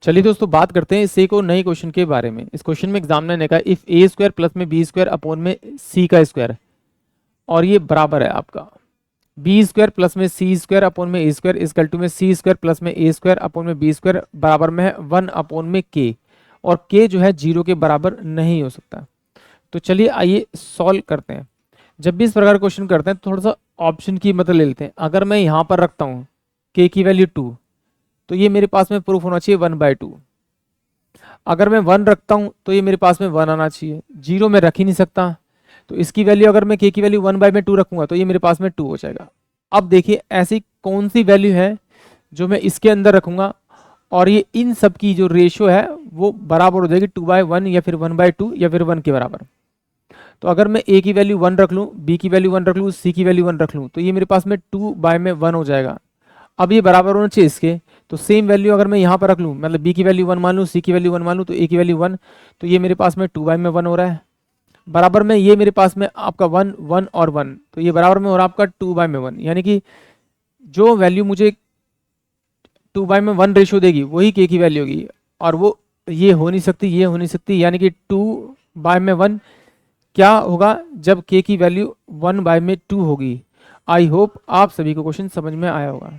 चलिए दोस्तों बात करते हैं इस एक और नए क्वेश्चन के बारे में। इस क्वेश्चन में एग्जामिनर ने कहा इफ ए स्क्वायर प्लस में बी स्क्वायर अपॉन में सी का स्क्वायर और ये बराबर है आपका बी स्क्वायर प्लस में सी स्क्वायर अपॉन में ए स्क्वायर इजकल टू में सी स्क्वायर प्लस में ए स्क्वायर अपॉन में बी स्क्वायर बराबर में है 1 अपॉन में के, और के जो है 0 के बराबर नहीं हो सकता। तो चलिए आइए सॉल्व करते हैं। जब भी इस प्रकार क्वेश्चन करते हैं तो थोड़ा सा ऑप्शन की मदद ले लेते हैं। अगर मैं यहाँ पर रखता हूँ के की वैल्यू 2 तो ये मेरे पास में प्रूफ होना चाहिए 1/2। अगर मैं 1 रखता हूँ तो ये मेरे पास में 1 आना चाहिए, 0 में रख ही नहीं सकता। तो इसकी वैल्यू अगर मैं के की वैल्यू 1/2 रखूंगा तो ये मेरे पास में 2 हो जाएगा। अब देखिए ऐसी कौन सी वैल्यू है जो मैं इसके अंदर रखूंगा और ये इन सब की जो रेशियो है वो बराबर हो जाएगी 2/1 या फिर 1/2 या फिर 1 के बराबर। तो अगर मैं ए की वैल्यू 1 रख लूँ, बी की वैल्यू 1 रख लूँ, सी की वैल्यू 1 रख लूँ तो ये मेरे पास में 2/1 हो जाएगा। अब ये बराबर होना चाहिए इसके, तो सेम वैल्यू अगर मैं यहाँ पर रख लूँ, मतलब बी की वैल्यू 1 मान लूँ, सी की वैल्यू 1 मान लूँ, तो ए की वैल्यू 1, तो ये मेरे पास में 2/1 हो रहा है। बराबर में ये मेरे पास में आपका 1 1 और 1, तो ये बराबर में हो रहा है आपका 2/1, यानी कि जो वैल्यू मुझे 2/1 रेशियो देगी वही के की वैल्यू होगी, और वो ये हो नहीं सकती, ये हो नहीं सकती, यानी कि 2/1 क्या होगा जब के की वैल्यू 1/2 होगी। आई होप आप सभी को क्वेश्चन समझ में आया होगा।